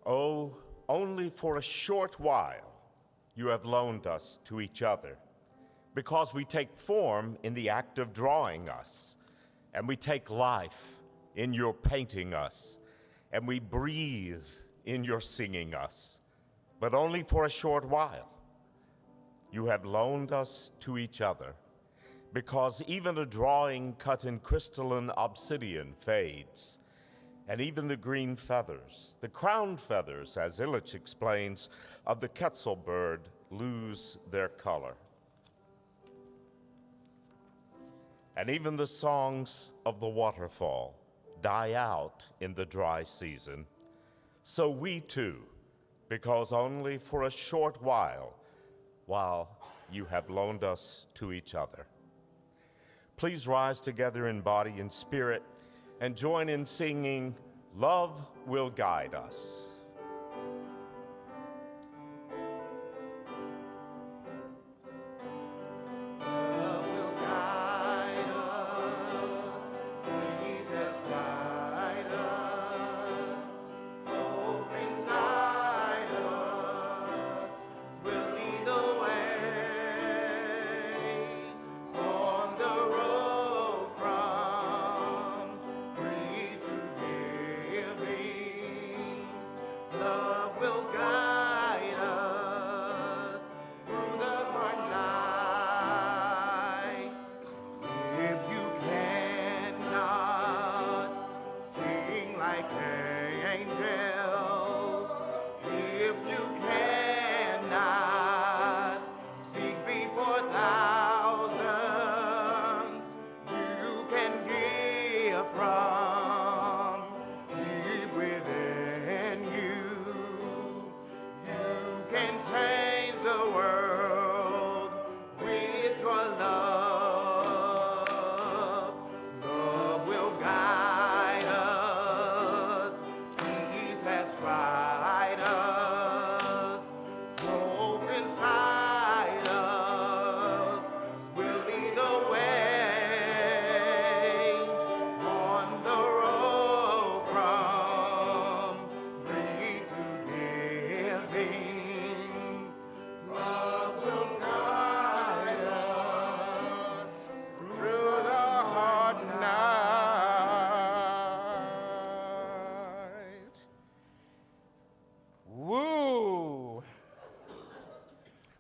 Oh, only for a short while you have loaned us to each other, because we take form in the act of drawing us, and we take life in your painting us, and we breathe in your singing us, but only for a short while. You have loaned us to each other, because even a drawing cut in crystalline obsidian fades, and even the green feathers, the crown feathers, as Illich explains, of the Quetzal bird lose their color. And even the songs of the waterfall die out in the dry season. So we too, because only for a short while you have loaned us to each other. Please rise together in body and spirit and join in singing, "Love Will Guide Us."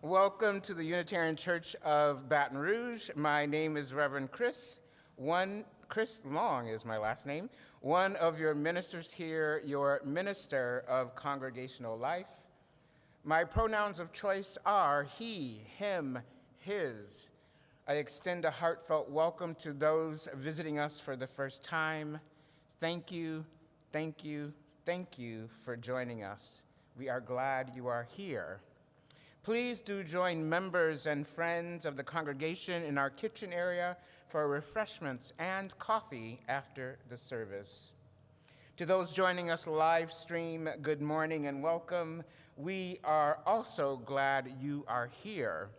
Welcome to the Unitarian Church of Baton Rouge. My name is Reverend Chris. Chris Long is my last name. One of your ministers here, your minister of congregational life. My pronouns of choice are he, him, his. I extend a heartfelt welcome to those visiting us for the first time. Thank you, thank you, thank you for joining us. We are glad you are here. Please do join members and friends of the congregation in our kitchen area for refreshments and coffee after the service. To those joining us live stream, good morning and welcome. We are also glad you are here.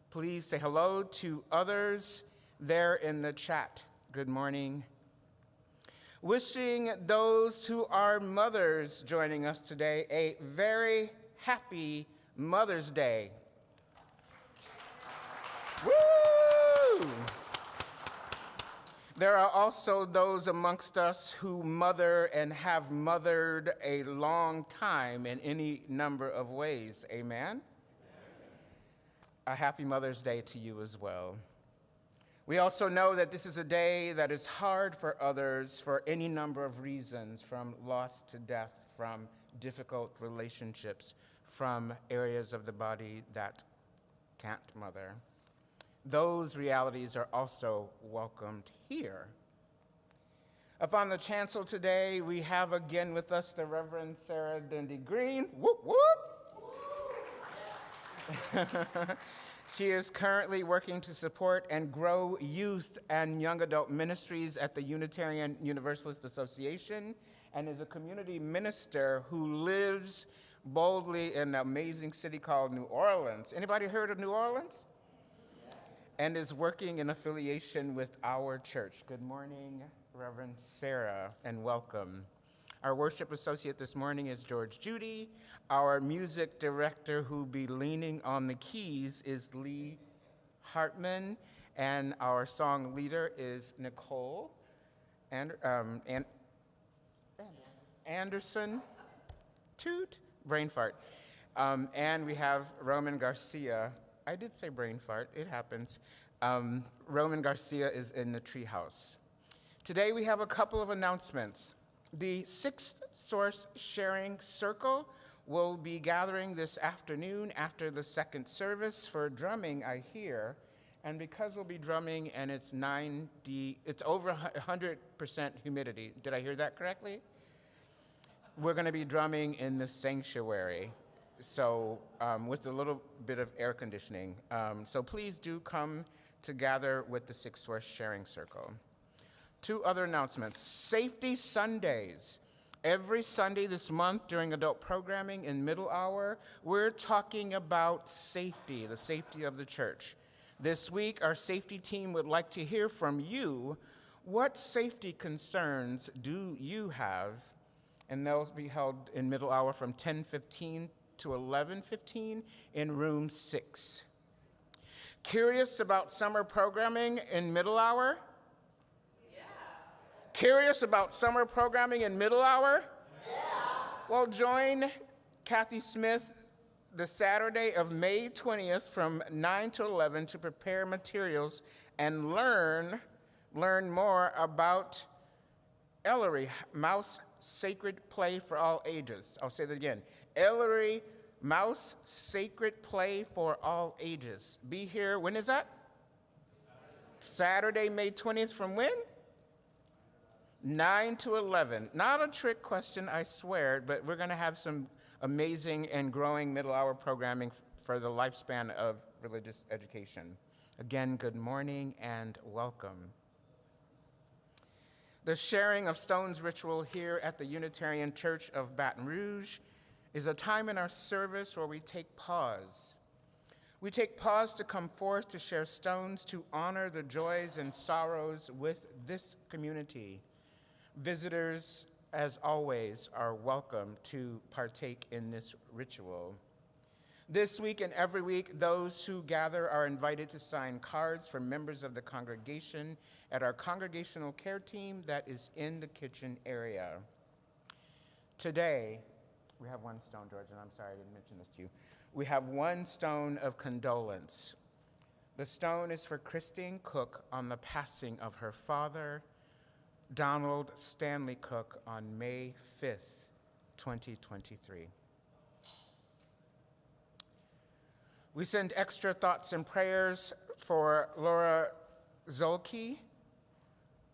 Please say hello to others there in the chat. Good morning. Wishing those who are mothers joining us today a very happy Mother's Day. Woo! There are also those amongst us who mother and have mothered a long time in any number of ways. Amen? A happy Mother's Day to you as well. We also know that this is a day that is hard for others for any number of reasons, from loss to death, from difficult relationships, from areas of the body that can't mother. Those realities are also welcomed here. Upon the chancel today, we have again with us the Reverend Sarah Dendy Green. Whoop, whoop. She is currently working to support and grow youth and young adult ministries at the Unitarian Universalist Association and is a community minister who lives boldly in an amazing city called New Orleans. Anybody heard of New Orleans? And is working in affiliation with our church. Good morning, Reverend Sarah, and welcome. Our worship associate this morning is George Judy. Our music director who'll be leaning on the keys is Lee Hartman, and our song leader is Nicole Anderson. Toot, brain fart. And we have Roman Garcia. I did say brain fart, it happens. Roman Garcia is in the treehouse. Today we have a couple of announcements. The Sixth Source Sharing Circle will be gathering this afternoon after the second service for drumming, I hear. And because we'll be drumming and it's over 100% humidity. Did I hear that correctly? We're going to be drumming in the sanctuary, so with a little bit of air conditioning. So please do come to gather with the Sixth Source Sharing Circle. Two other announcements. Safety Sundays. Every Sunday this month during adult programming in middle hour, we're talking about safety, the safety of the church. This week, our safety team would like to hear from you. What safety concerns do you have? And they'll be held in middle hour from 10:15 to 11:15 in room 6. Curious about summer programming in middle hour? Yeah. Curious about summer programming in middle hour? Yeah. Well, join Kathy Smith the Saturday of May 20th from 9 to 11 to prepare materials and learn more about Ellery, Mouse Sacred Play for All Ages. I'll say that again. Ellery, Mouse Sacred Play for All Ages. Be here, when is that? Saturday, May 20th from when? 9 to 11. Not a trick question, I swear, but we're going to have some amazing and growing middle hour programming for the lifespan of religious education. Again, good morning and welcome. The sharing of stones ritual here at the Unitarian Church of Baton Rouge is a time in our service where we take pause. We take pause to come forth to share stones to honor the joys and sorrows with this community. Visitors, as always, are welcome to partake in this ritual. This week and every week, those who gather are invited to sign cards for members of the congregation at our congregational care team that is in the kitchen area. Today, we have one stone, George, and I'm sorry I didn't mention this to you. We have one stone of condolence. The stone is for Christine Cook on the passing of her father, Donald Stanley Cook, on May 5th, 2023. We send extra thoughts and prayers for Laura Zolke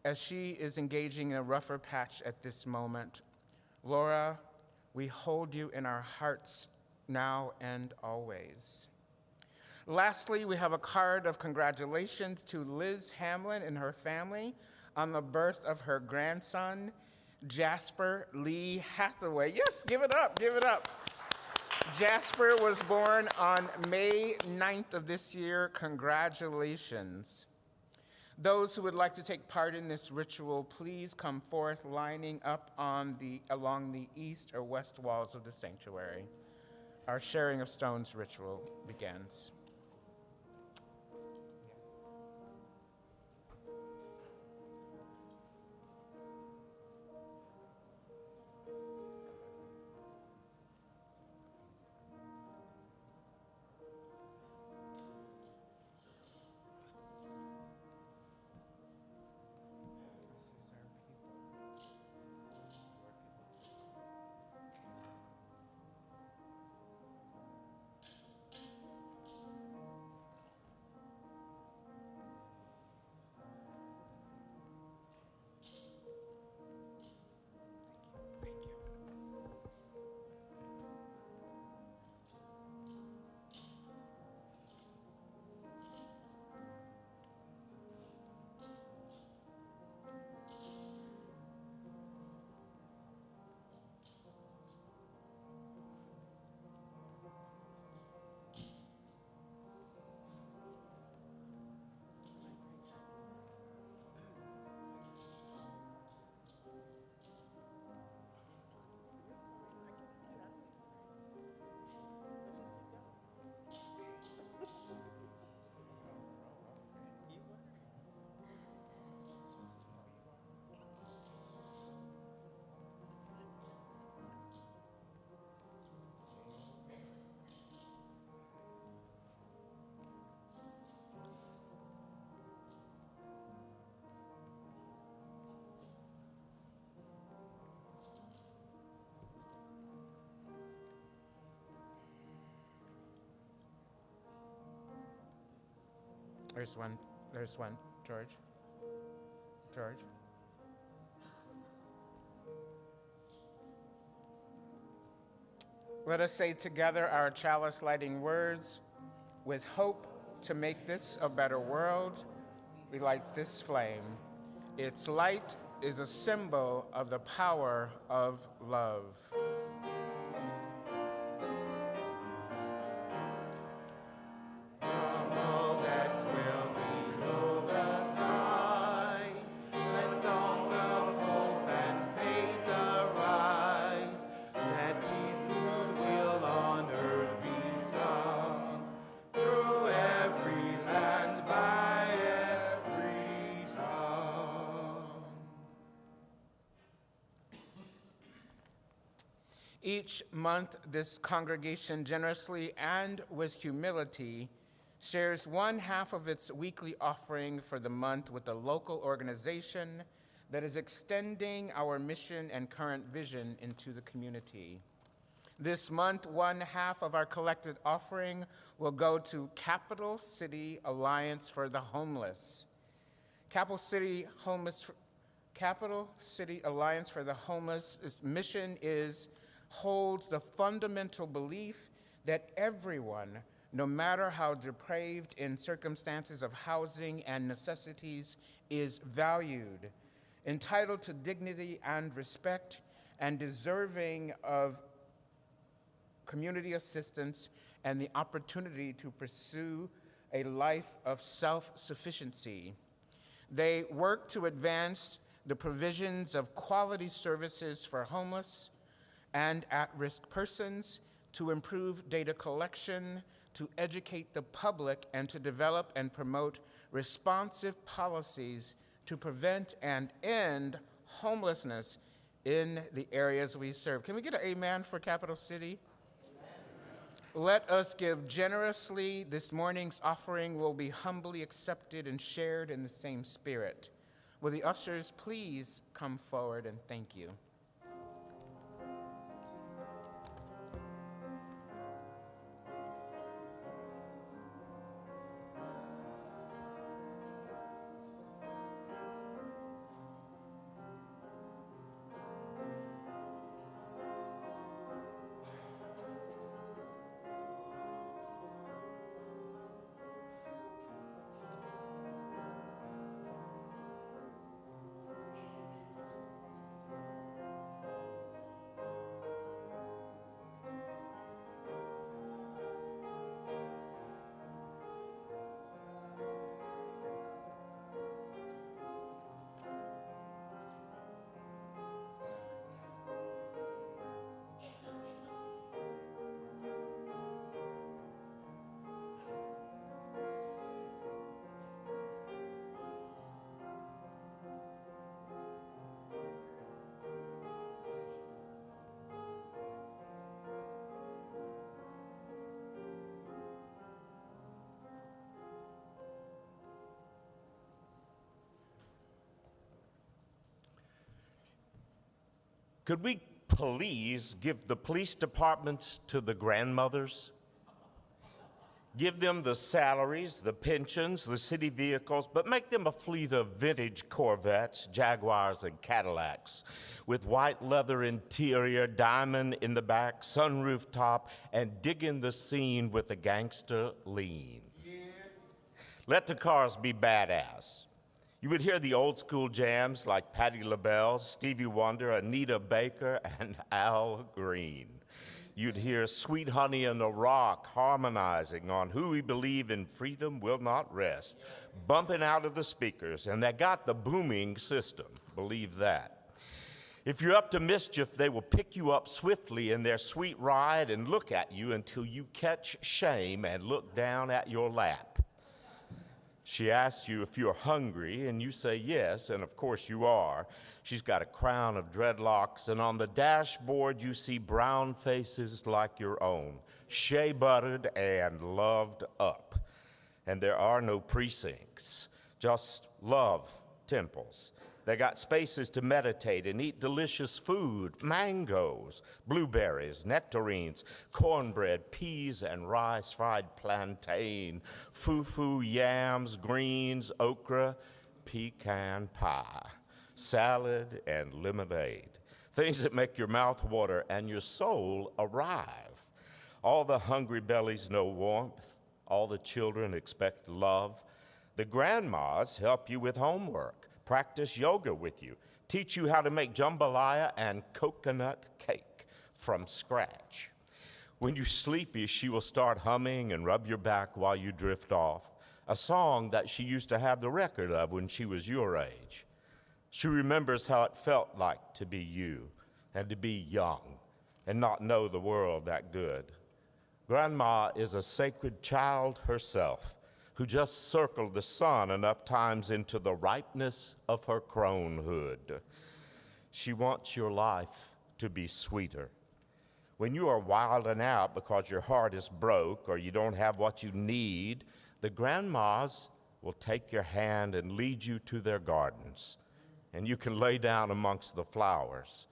as she is engaging in a rougher patch at this moment. Laura, we hold you in our hearts now and always. Lastly, we have a card of congratulations to Liz Hamlin and her family on the birth of her grandson, Jasper Lee Hathaway. Yes, give it up, give it up. Jasper was born on May 9th of this year. Congratulations. Those who would like to take part in this ritual, please come forth lining up along the east or west walls of the sanctuary. Our sharing of stones ritual begins. There's one. George. George. Let us say together our chalice lighting words. With hope to make this a better world, we light this flame. Its light is a symbol of the power of love. Each month, this congregation generously and with humility shares one half of its weekly offering for the month with a local organization that is extending our mission and current vision into the community. This month, one half of our collected offering will go to Capital City Alliance for the Homeless. Capital City Alliance for the Homeless, its mission holds the fundamental belief that everyone, no matter how depraved in circumstances of housing and necessities, is valued, entitled to dignity and respect, and deserving of community assistance and the opportunity to pursue a life of self-sufficiency. They work to advance the provisions of quality services for homeless and at-risk persons, to improve data collection, to educate the public, and to develop and promote responsive policies to prevent and end homelessness in the areas we serve. Can we get an amen for Capital City? Amen. Let us give generously. This morning's offering will be humbly accepted and shared in the same spirit. Will the ushers please come forward, and thank you. Could we please give the police departments to the grandmothers? Give them the salaries, the pensions, the city vehicles, but make them a fleet of vintage Corvettes, Jaguars, and Cadillacs with white leather interior, diamond in the back, sunroof top, and digging the scene with a gangster lean. Yes. Let the cars be badass. You would hear the old school jams like Patti LaBelle, Stevie Wonder, Anita Baker, and Al Green. You'd hear Sweet Honey and the Rock harmonizing on Who We Believe in Freedom Will Not Rest, bumping out of the speakers, and they got the booming system, believe that. If you're up to mischief, they will pick you up swiftly in their sweet ride and look at you until you catch shame and look down at your lap. She asks you if you're hungry, and you say yes, and of course you are. She's got a crown of dreadlocks, and on the dashboard you see brown faces like your own, shea buttered and loved up. And there are no precincts, just love temples. They got spaces to meditate and eat delicious food, mangoes, blueberries, nectarines, cornbread, peas and rice, fried plantain, fufu, yams, greens, okra, pecan pie, salad, and lemonade. Things that make your mouth water and your soul arrive. All the hungry bellies know warmth. All the children expect love. The grandmas help you with homework, practice yoga with you, teach you how to make jambalaya and coconut cake from scratch. When you're sleepy, she will start humming and rub your back while you drift off, a song that she used to have the record of when she was your age. She remembers how it felt like to be you and to be young and not know the world that good. Grandma is a sacred child herself who just circled the sun enough times into the ripeness of her cronehood. She wants your life to be sweeter. When you are wilding out because your heart is broke or you don't have what you need, the grandmas will take your hand and lead you to their gardens, and you can lay down amongst the flowers.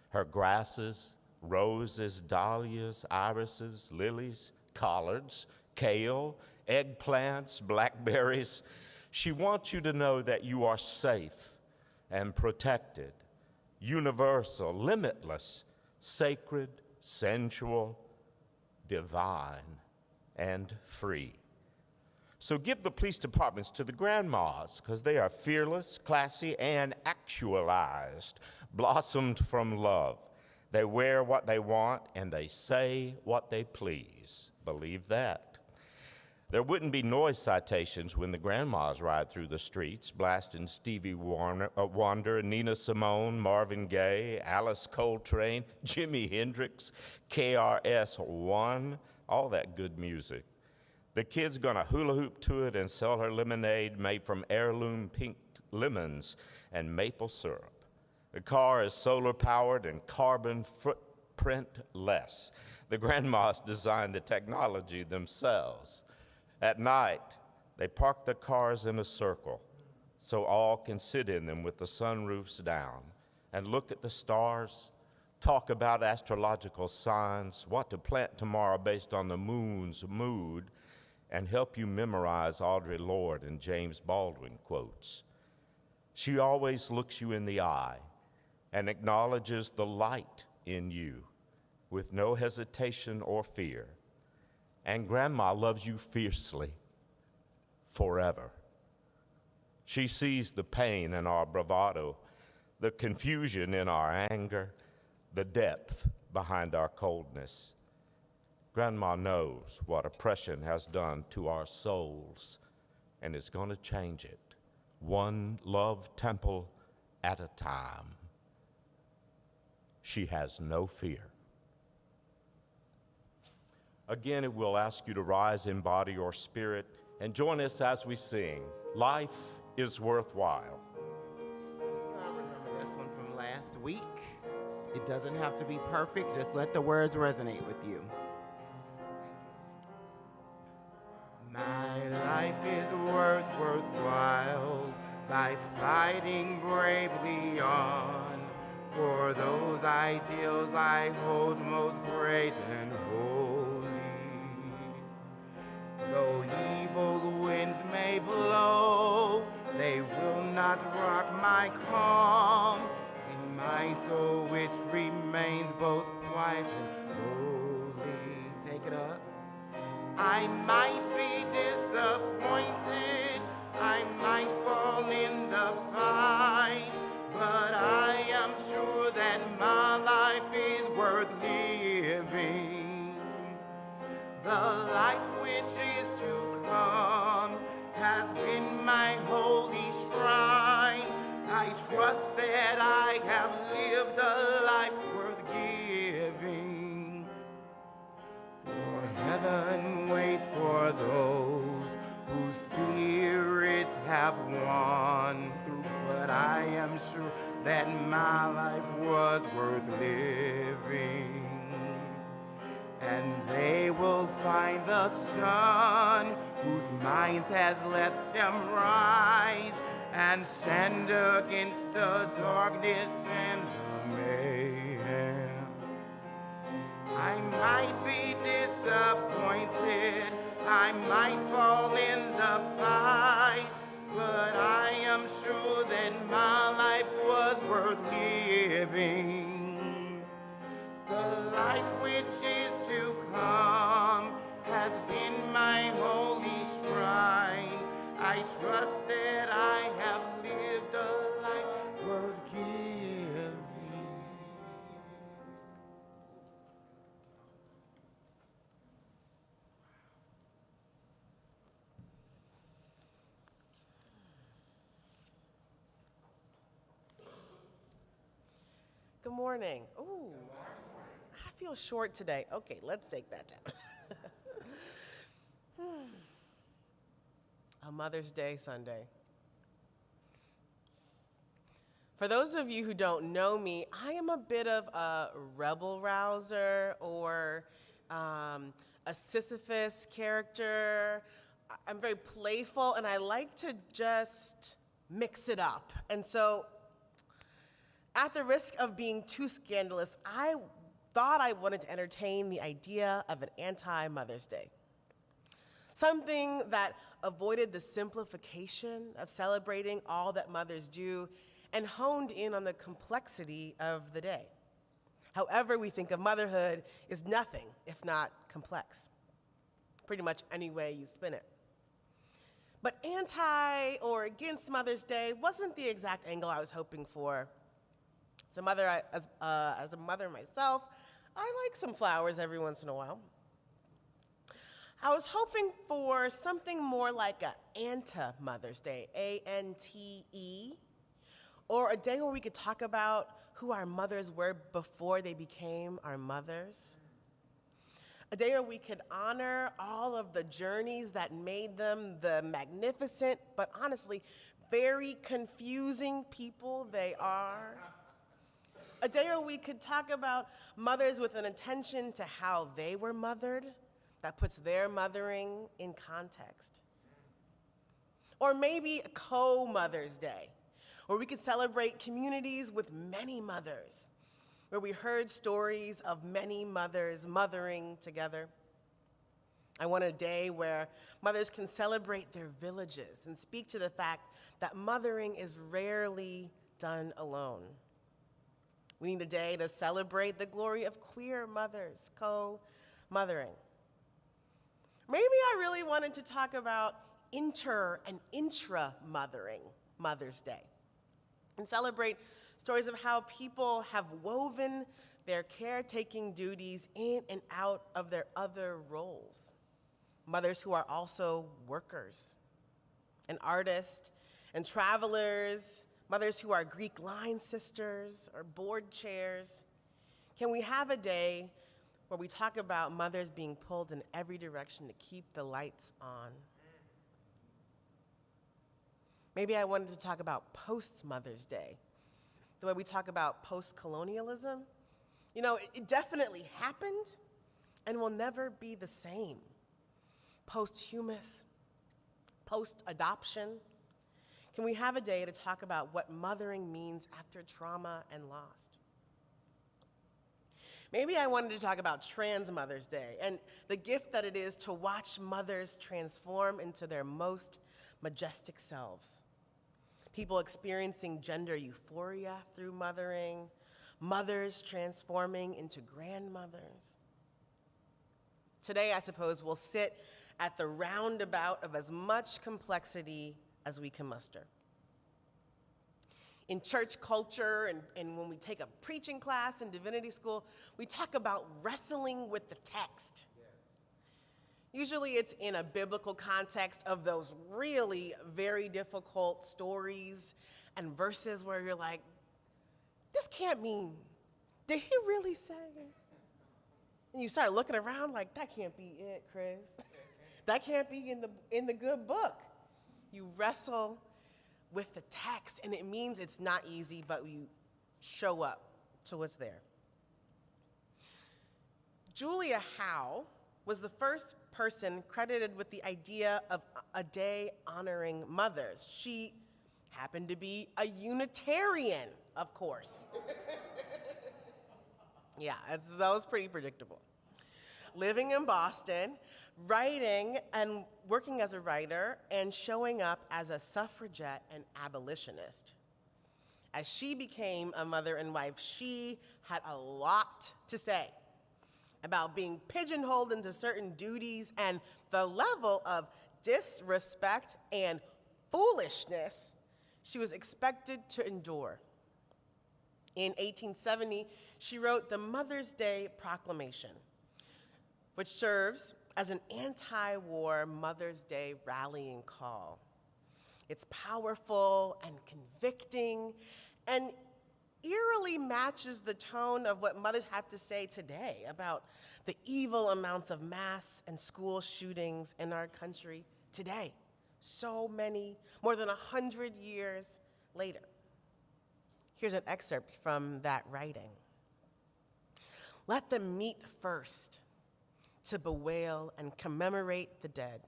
Her grasses, roses, dahlias, irises, lilies, collards, kale, eggplants, blackberries. She wants you to know that you are safe and protected, universal, limitless, sacred, sensual, divine, and free. So give the police departments to the grandmas, because they are fearless, classy, and actualized, blossomed from love. They wear what they want, and they say what they please. Believe that. There wouldn't be noise citations when the grandmas ride through the streets, blasting Stevie Wonder, Nina Simone, Marvin Gaye, Alice Coltrane, Jimi Hendrix, KRS-One, all that good music. The kid's gonna hula hoop to it and sell her lemonade made from heirloom pink lemons and maple syrup. The car is solar powered and carbon footprint less. The grandmas designed the technology themselves. At night, they park the cars in a circle so all can sit in them with the sunroofs down and look at the stars, talk about astrological signs, what to plant tomorrow based on the moon's mood, and help you memorize Audre Lorde and James Baldwin quotes. She always looks you in the eye and acknowledges the light in you with no hesitation or fear. And Grandma loves you fiercely, forever. She sees the pain in our bravado, the confusion in our anger, the depth behind our coldness. Grandma knows what oppression has done to our souls and is going to change it, one love temple at a time. She has no fear. Again, it will ask you to rise in body or spirit and join us as we sing, Life is Worthwhile. I remember this one from last week. It doesn't have to be perfect, just let the words resonate with you. My life is worthwhile by fighting bravely on for those ideals I hold most great and holy. Though evil winds may blow, they will not rock my calm in my soul, which remains both quiet and holy. Take it up. I might be disappointed, I might fall in the fight, but I am sure that my life is worth living. The life which is to come has been my holy shrine. I trust that I have lived a life worth giving. For heaven waits for those whose spirits have won through, but I am sure that my life was worth living. And they will find the sun whose minds has let them rise and stand against the darkness and the mayhem. I might be disappointed, I might fall in the fight, but I am sure that my life was worth living. The life which is to come has been my holy shrine. I trust that I have lived a life worth giving. Good morning. Ooh, I feel short today. Okay, let's take that down. A Mother's Day Sunday. For those of you who don't know me, I am a bit of a rebel rouser or a Sisyphus character. I'm very playful and I like to just mix it up. And so, at the risk of being too scandalous, I thought I wanted to entertain the idea of an anti-Mother's Day. Something that avoided the simplification of celebrating all that mothers do and honed in on the complexity of the day. However we think of motherhood is nothing if not complex, pretty much any way you spin it. But anti or against Mother's Day wasn't the exact angle I was hoping for. As a mother myself, I like some flowers every once in a while. I was hoping for something more like an Anta-Mother's Day, A-N-T-E, or a day where we could talk about who our mothers were before they became our mothers. A day where we could honor all of the journeys that made them the magnificent, but honestly, very confusing people they are. A day where we could talk about mothers with an attention to how they were mothered that puts their mothering in context. Or maybe a co-Mother's Day, where we could celebrate communities with many mothers, where we heard stories of many mothers mothering together. I want a day where mothers can celebrate their villages and speak to the fact that mothering is rarely done alone. We need a day to celebrate the glory of queer mothers, co-mothering. Maybe I really wanted to talk about inter and intra-mothering Mother's Day and celebrate stories of how people have woven their caretaking duties in and out of their other roles. Mothers who are also workers and artists and travelers, mothers who are Greek line sisters or board chairs. Can we have a day where we talk about mothers being pulled in every direction to keep the lights on? Maybe I wanted to talk about post-Mother's Day, the way we talk about post-colonialism. You know, it definitely happened and will never be the same. Posthumous, post-adoption. Can we have a day to talk about what mothering means after trauma and loss? Maybe I wanted to talk about Trans Mother's Day and the gift that it is to watch mothers transform into their most majestic selves. People experiencing gender euphoria through mothering, mothers transforming into grandmothers. Today, I suppose, we'll sit at the roundabout of as much complexity as we can muster. In church culture and when we take a preaching class in divinity school, we talk about wrestling with the text. Usually it's in a biblical context of those really very difficult stories and verses where you're like, this can't mean, did he really say? And you start looking around like, that can't be it, Chris. That can't be in the good book. You wrestle with the text, and it means it's not easy, but you show up to what's there. Julia Howe was the first person credited with the idea of a day honoring mothers. She happened to be a Unitarian, of course. Yeah, that was pretty predictable. Living in Boston, writing and working as a writer, and showing up as a suffragette and abolitionist. As she became a mother and wife, she had a lot to say about being pigeonholed into certain duties and the level of disrespect and foolishness she was expected to endure. In 1870, she wrote the Mother's Day Proclamation, which serves as an anti-war Mother's Day rallying call. It's powerful and convicting and eerily matches the tone of what mothers have to say today about the evil amounts of mass and school shootings in our country today, so many, more than 100 years later. Here's an excerpt from that writing. Let them meet first to bewail and commemorate the dead.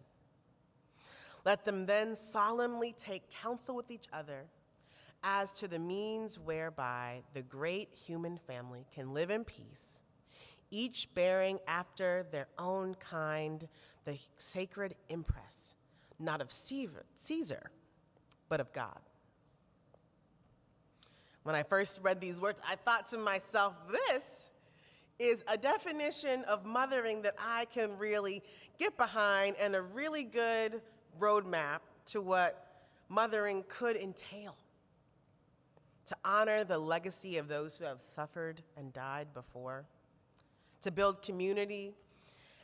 Let them then solemnly take counsel with each other as to the means whereby the great human family can live in peace, each bearing after their own kind the sacred impress, not of Caesar, but of God. When I first read these words, I thought to myself, this is a definition of mothering that I can really get behind and a really good roadmap to what mothering could entail. To honor the legacy of those who have suffered and died before, to build community,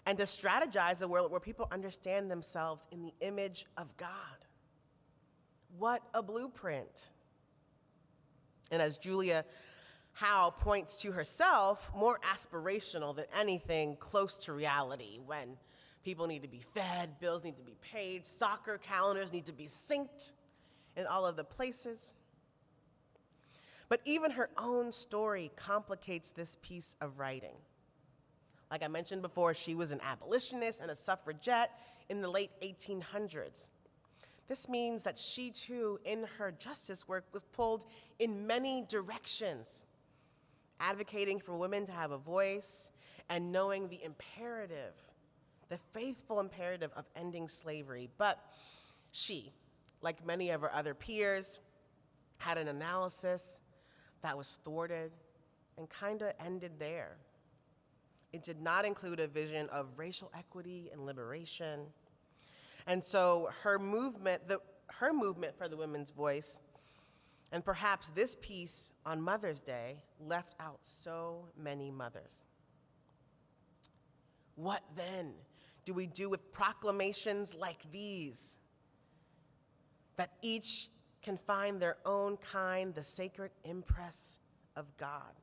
and to strategize a world where people understand themselves in the image of God. What a blueprint. And as Julia Howe points to herself, more aspirational than anything close to reality, when people need to be fed, bills need to be paid, soccer calendars need to be synced in all of the places. But even her own story complicates this piece of writing. Like I mentioned before, she was an abolitionist and a suffragette in the late 1800s. This means that she too, in her justice work, was pulled in many directions, advocating for women to have a voice and knowing the imperative, the faithful imperative of ending slavery. But she, like many of her other peers, had an analysis that was thwarted and kind of ended there. It did not include a vision of racial equity and liberation. And so her movement for the women's voice, and perhaps this piece on Mother's Day, left out so many mothers. What then do we do with proclamations like these, that each can find their own kind, the sacred impress of God?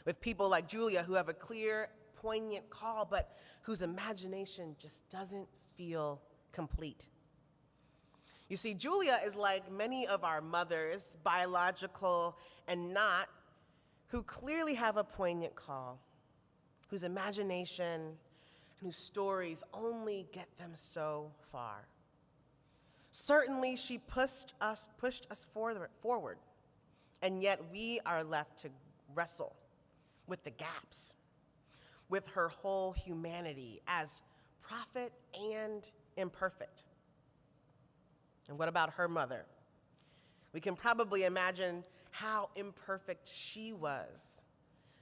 With people like Julia, who have a clear, poignant call, but whose imagination just doesn't feel complete. You see, Julia is like many of our mothers, biological and not, who clearly have a poignant call, whose imagination and whose stories only get them so far. Certainly, she pushed us forward, and yet we are left to wrestle with the gaps, with her whole humanity as prophet and imperfect. And what about her mother? We can probably imagine how imperfect she was,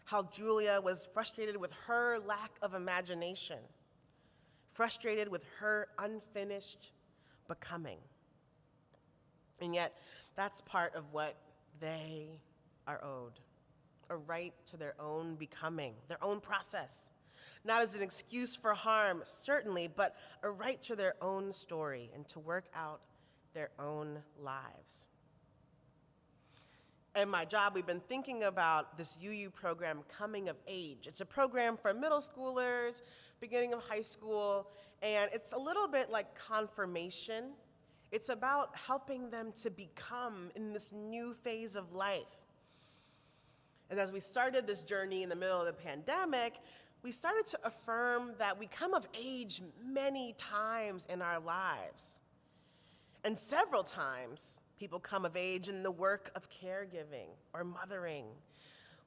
how Julia was frustrated with her lack of imagination, frustrated with her unfinished becoming. And yet, that's part of what they are owed, a right to their own becoming, their own process. Not as an excuse for harm, certainly, but a right to their own story and to work out their own lives. In my job, we've been thinking about this UU program, Coming of Age. It's a program for middle schoolers, beginning of high school, and it's a little bit like confirmation. It's about helping them to become in this new phase of life. And as we started this journey in the middle of the pandemic, we started to affirm that we come of age many times in our lives. And several times, people come of age in the work of caregiving or mothering,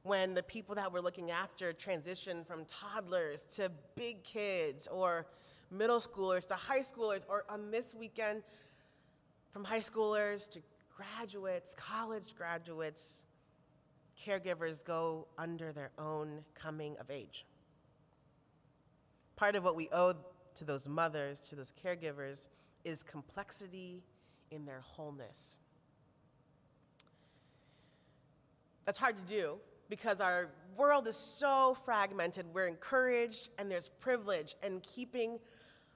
when the people that we're looking after transition from toddlers to big kids, or middle schoolers to high schoolers, or on this weekend, from high schoolers to graduates, college graduates. Caregivers go under their own coming of age. Part of what we owe to those mothers, to those caregivers, is complexity in their wholeness. That's hard to do because our world is so fragmented. We're encouraged, and there's privilege in keeping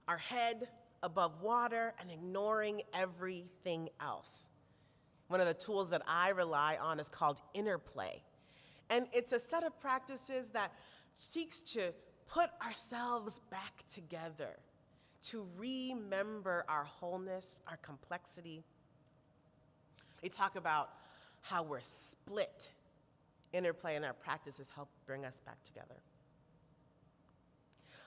our head above water and ignoring everything else. One of the tools that I rely on is called interplay. And it's a set of practices that seeks to put ourselves back together, to remember our wholeness, our complexity. They talk about how we're split. Interplay in our practices help bring us back together.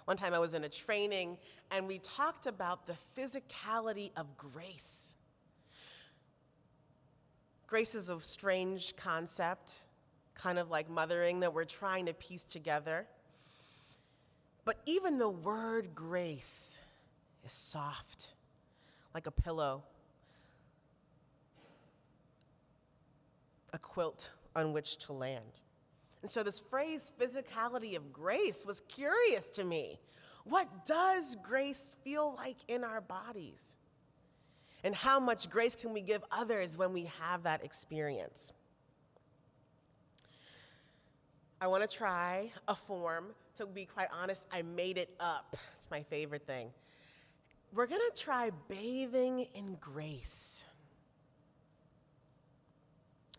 One time I was in a training, and we talked about the physicality of grace. Grace is a strange concept, kind of like mothering, that we're trying to piece together. But even the word grace is soft, like a pillow, a quilt on which to land. And so this phrase, physicality of grace, was curious to me. What does grace feel like in our bodies? And how much grace can we give others when we have that experience? I want to try a form. To be quite honest, I made it up. It's my favorite thing. We're going to try bathing in grace.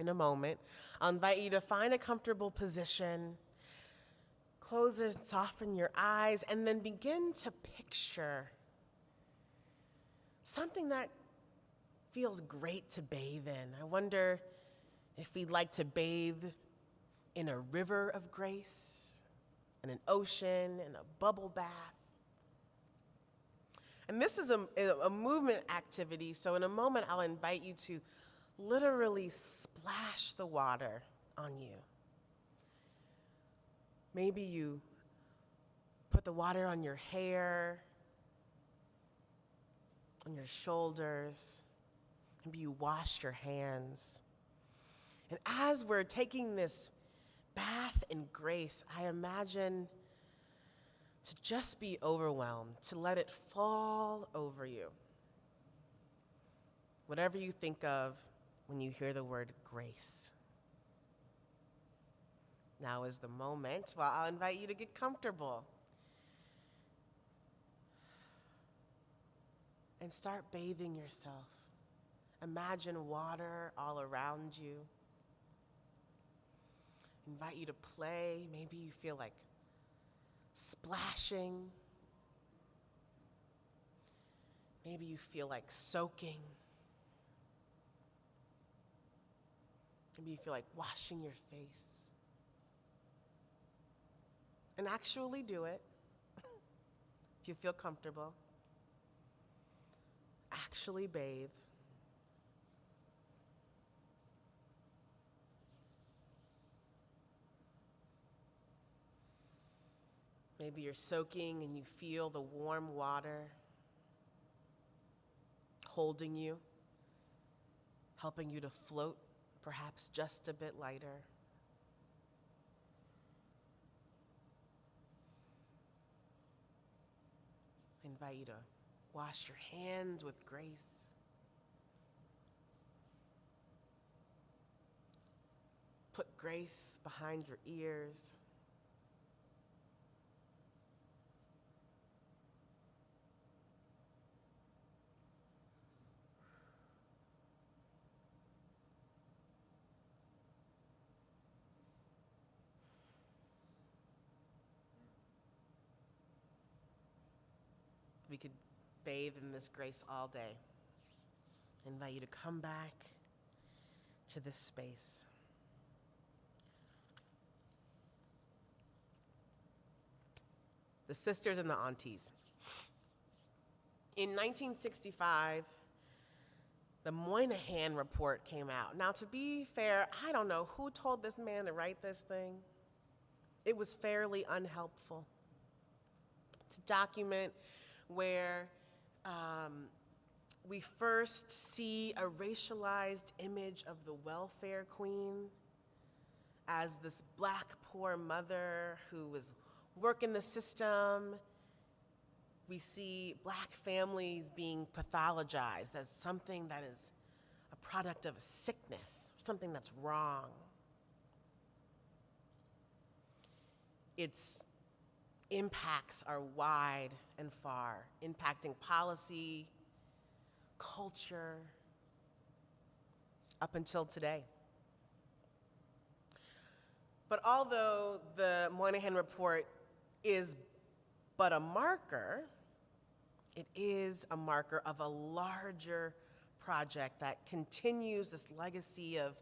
In a moment, I'll invite you to find a comfortable position, close and soften your eyes, and then begin to picture something that feels great to bathe in. I wonder if we'd like to bathe in a river of grace, in an ocean, in a bubble bath. And this is a movement activity, so in a moment I'll invite you to literally splash the water on you. Maybe you put the water on your hair, on your shoulders. Maybe you wash your hands. And as we're taking this bath in grace, I imagine to just be overwhelmed, to let it fall over you. Whatever you think of when you hear the word grace. Now is the moment. Well, I'll invite you to get comfortable and start bathing yourself. Imagine water all around you. Invite you to play. Maybe you feel like splashing. Maybe you feel like soaking. Maybe you feel like washing your face. And actually do it if you feel comfortable. Actually bathe. Maybe you're soaking and you feel the warm water holding you, helping you to float, perhaps just a bit lighter. I invite you to wash your hands with grace. Put grace behind your ears. We could bathe in this grace all day. I invite you to come back to this space. The sisters and the aunties. In 1965, the Moynihan report came out. Now, to be fair, I don't know who told this man to write this thing. It was fairly unhelpful to document where we first see a racialized image of the welfare queen as this black poor mother who was working the system. We see black families being pathologized as something that is a product of a sickness, something that's wrong. Its impacts are wide and far, impacting policy, culture, up until today. But although the Moynihan report is but a marker, it is a marker of a larger project that continues this legacy of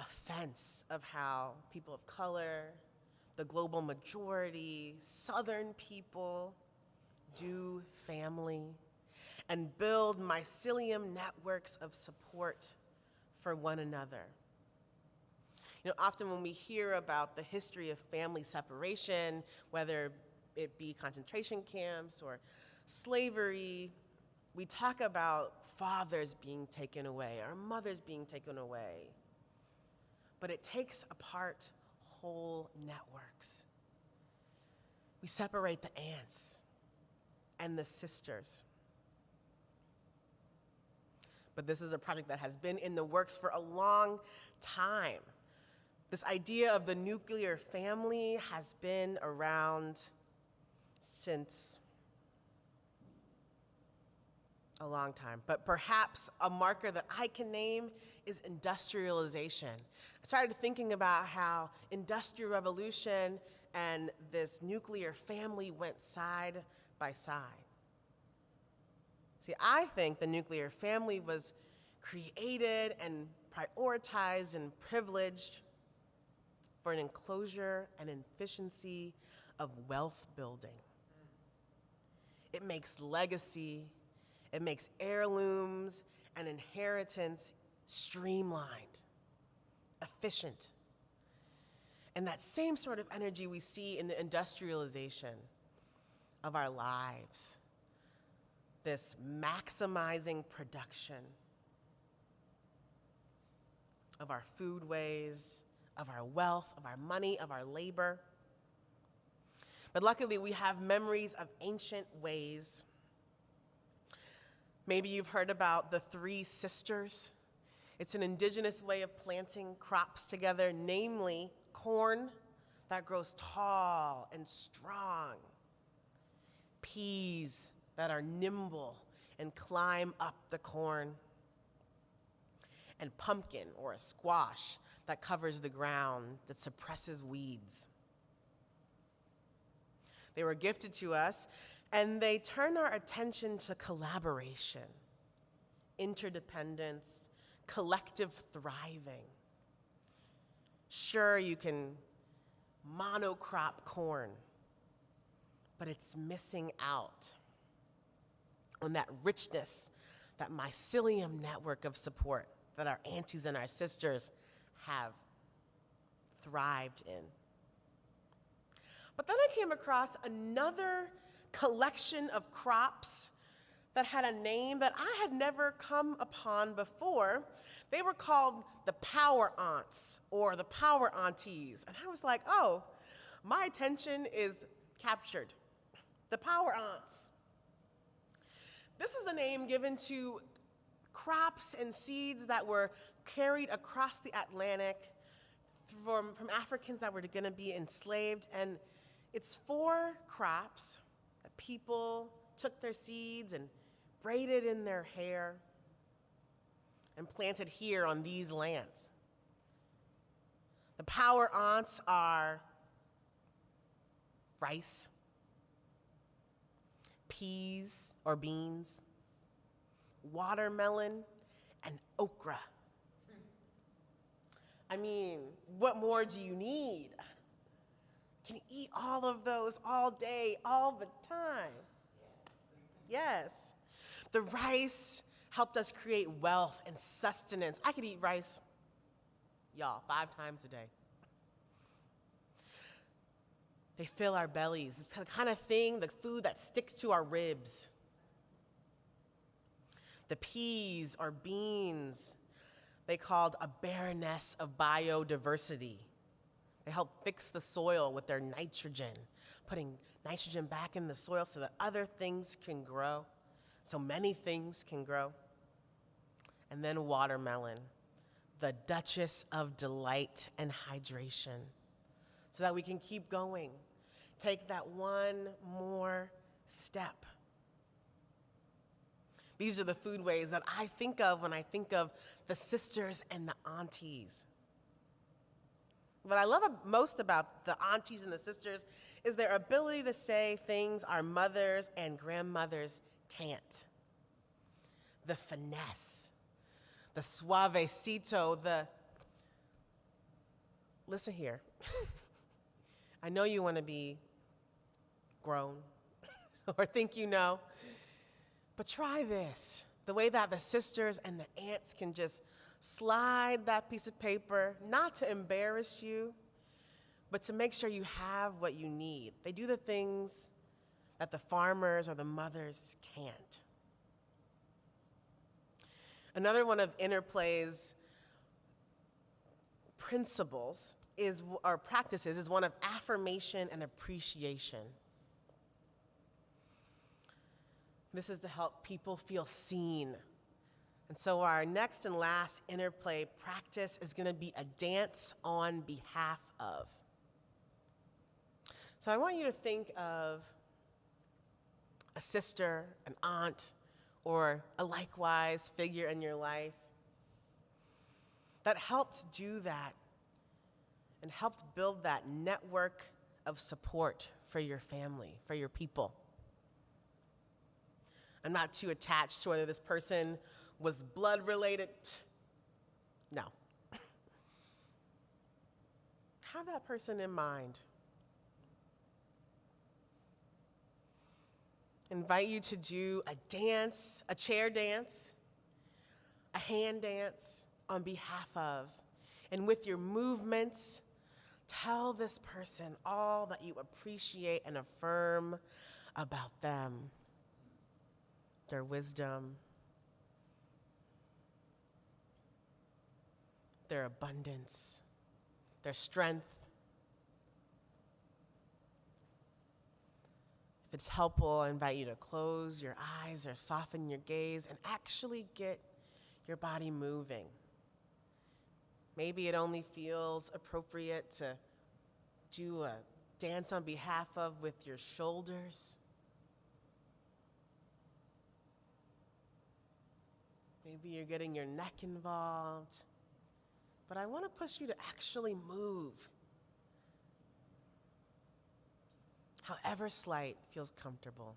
offense of how people of color, the global majority, Southern people do family and build mycelium networks of support for one another. You know, often when we hear about the history of family separation, whether it be concentration camps or slavery, we talk about fathers being taken away or mothers being taken away. But it takes apart whole networks. We separate the aunts and the sisters. But this is a project that has been in the works for a long time. This idea of the nuclear family has been around since a long time. But perhaps a marker that I can name is industrialization. I started thinking about how Industrial Revolution and this nuclear family went side by side. See, I think the nuclear family was created and prioritized and privileged for an enclosure and efficiency of wealth building. It makes legacy, it makes heirlooms and inheritance streamlined, efficient. And that same sort of energy we see in the industrialization of our lives, this maximizing production of our foodways, of our wealth, of our money, of our labor. But luckily, we have memories of ancient ways. Maybe you've heard about the 3 sisters. It's an indigenous way of planting crops together, namely corn that grows tall and strong, peas that are nimble and climb up the corn, and pumpkin or a squash that covers the ground, that suppresses weeds. They were gifted to us, and they turn our attention to collaboration, interdependence, collective thriving. Sure, you can monocrop corn, but it's missing out on that richness, that mycelium network of support that our aunties and our sisters have thrived in. But then I came across another collection of crops that had a name that I had never come upon before. They were called the power aunts or the power aunties. And I was like, oh, my attention is captured. The power aunts. This is a name given to crops and seeds that were carried across the Atlantic from Africans that were going to be enslaved. And it's 4 crops that people took their seeds and braided in their hair and planted here on these lands. The power aunts are rice, peas or beans, watermelon, and okra. I mean, what more do you need? Can you eat all of those all day, all the time? Yes. The rice helped us create wealth and sustenance. I could eat rice, y'all, 5 times a day. They fill our bellies. It's the kind of thing, the food that sticks to our ribs. The peas or beans, they called a baroness of biodiversity. They help fix the soil with their nitrogen, putting nitrogen back in the soil so that other things can grow, so many things can grow. And then watermelon, the Duchess of delight and hydration, so that we can keep going. Take that one more step. These are the foodways that I think of when I think of the sisters and the aunties. What I love most about the aunties and the sisters is their ability to say things our mothers and grandmothers can't. The finesse, the suavecito, listen here. I know you want to be grown or think you know, but try this. The way that the sisters and the aunts can just slide that piece of paper, not to embarrass you, but to make sure you have what you need. They do the things that the farmers or the mothers can't. Another one of Interplay's principles or practices is one of affirmation and appreciation. This is to help people feel seen. And so our next and last Interplay practice is going to be a dance on behalf of. So I want you to think of a sister, an aunt, or a likewise figure in your life that helped do that and helped build that network of support for your family, for your people. I'm not too attached to whether this person was blood related. No. Have that person in mind. Invite you to do a dance, a chair dance, a hand dance on behalf of. And with your movements, tell this person all that you appreciate and affirm about them. Their wisdom, their abundance, their strength. If it's helpful, I invite you to close your eyes or soften your gaze and actually get your body moving. Maybe it only feels appropriate to do a dance on behalf of with your shoulders. Maybe you're getting your neck involved. But I want to push you to actually move. However slight feels comfortable.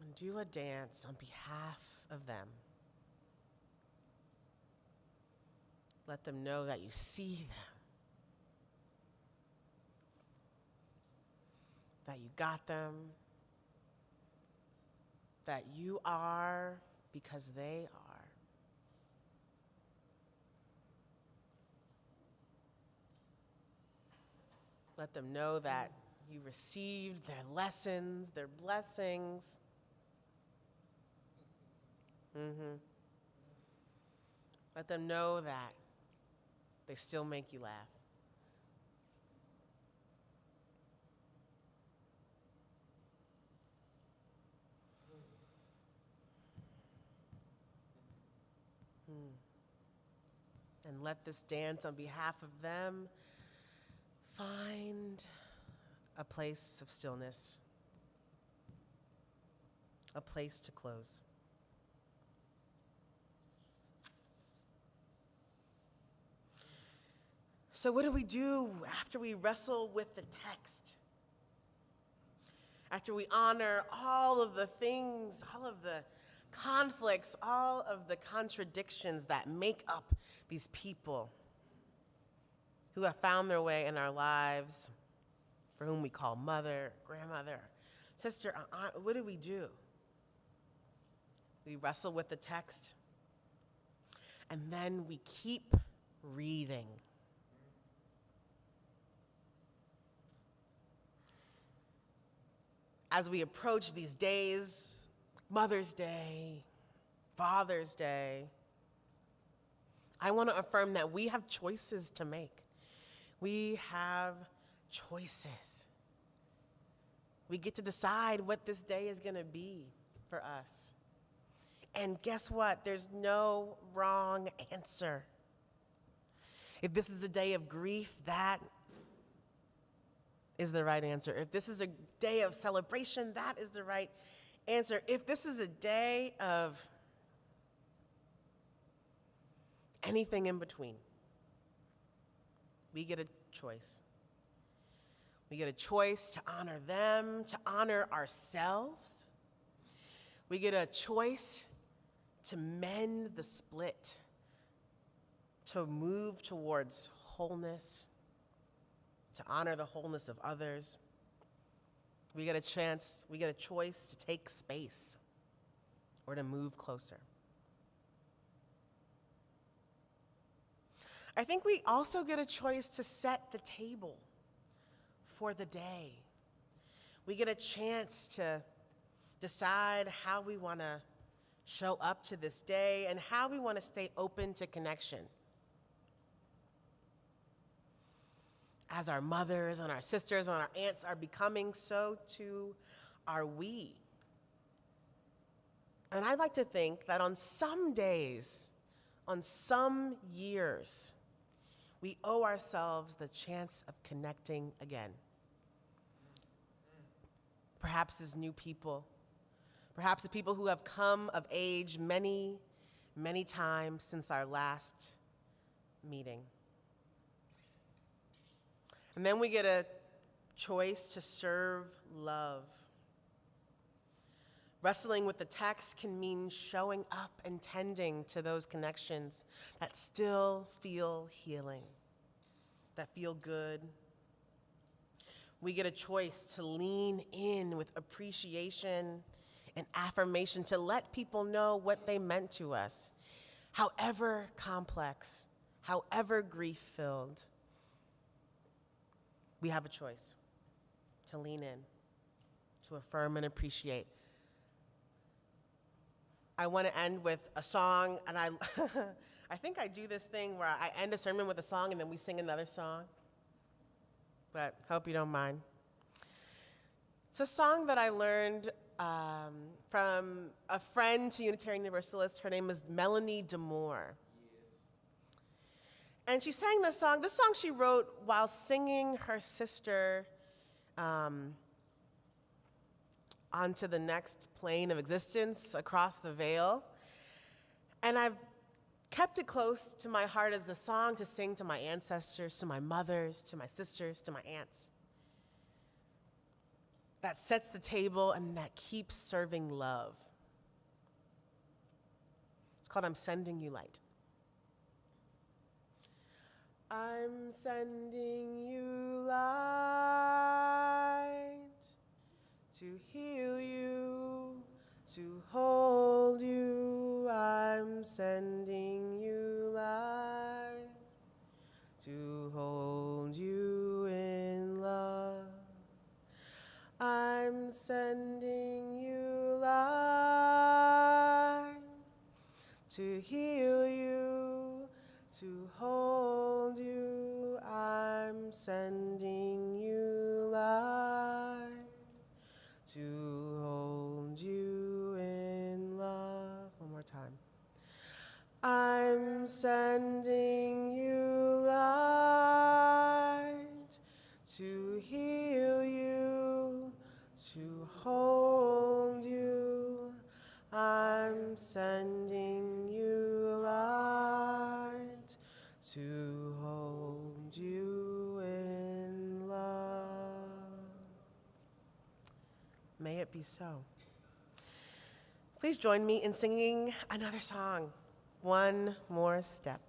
And do a dance on behalf of them. Let them know that you see them. That you got them. That you are because they are. Let them know that you received their lessons, their blessings. Let them know that they still make you laugh. And let this dance on behalf of them find a place of stillness, a place to close. So what do we do after we wrestle with the text? After we honor all of the things, all of the conflicts, all of the contradictions that make up these people who have found their way in our lives, for whom we call mother, grandmother, sister, aunt, what do we do? we wrestle with the text, and then we keep reading. As we approach these days, Mother's Day, Father's Day, I want to affirm that we have choices to make. We have choices. We get to decide what this day is going to be for us. And guess what? There's no wrong answer. If this is a day of grief, that is the right answer. If this is a day of celebration, that is the right answer. If this is a day of anything in between, we get a choice. We get a choice to honor them, to honor ourselves. We get a choice to mend the split, to move towards wholeness, to honor the wholeness of others. We get a choice to take space or to move closer. I think we also get a choice to set the table for the day. We get a chance to decide how we want to show up to this day and how we want to stay open to connection. As our mothers and our sisters and our aunts are becoming, so too are we. And I'd like to think that on some days, on some years, we owe ourselves the chance of connecting again. Perhaps as new people, perhaps the people who have come of age many, many times since our last meeting. And then we get a choice to serve love. Wrestling with the text can mean showing up and tending to those connections that still feel healing, that feel good. We get a choice to lean in with appreciation and affirmation, to let people know what they meant to us, however complex, however grief-filled. We have a choice to lean in, to affirm and appreciate. I want to end with a song, and I think I do this thing where I end a sermon with a song and then we sing another song, but hope you don't mind. It's a song that I learned from a friend to Unitarian Universalist. Her name is Melanie DeMoore. And she sang this song she wrote while singing her sister onto the next plane of existence across the veil. And I've kept it close to my heart as a song to sing to my ancestors, to my mothers, to my sisters, to my aunts. That sets the table and that keeps serving love. It's called I'm Sending You Light. I'm sending you light to heal you, to hold you. I'm sending you light to hold you in love. I'm sending you light to heal you, to hold you. I'm sending you light to hold you in love. One more time. I'm sending you light to heal you, to hold you. I'm sending you light to hold you in love. May it be so. Please join me in singing another song, One More Step.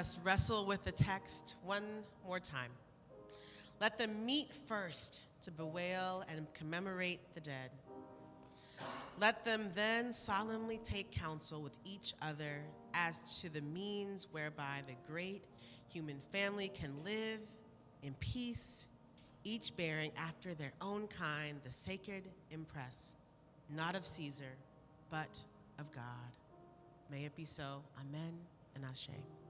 us wrestle with the text one more time. Let them meet first to bewail and commemorate the dead. Let them then solemnly take counsel with each other as to the means whereby the great human family can live in peace, each bearing after their own kind the sacred impress, not of Caesar, but of God. May it be so. Amen and Ashe. Amen.